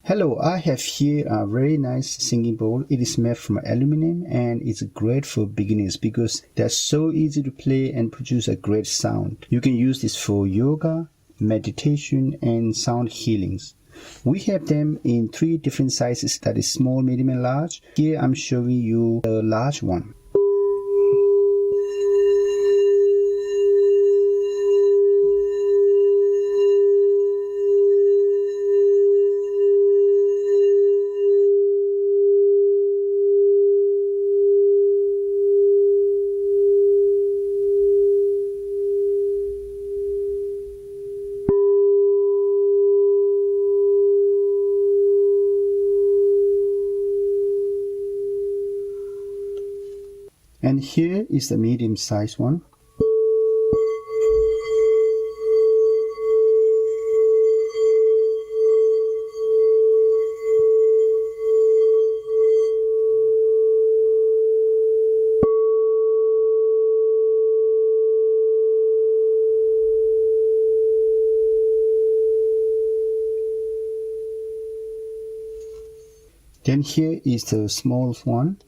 Hello, I have here a very nice singing bowl. It is made from aluminium and it's great for beginners because they're so easy to play and produce a great sound. You can use this for yoga, meditation and sound healings. We have them in 3 different sizes, that is small, medium and large. Here I'm showing you the large one. And here is the medium size one. Then here is the small one.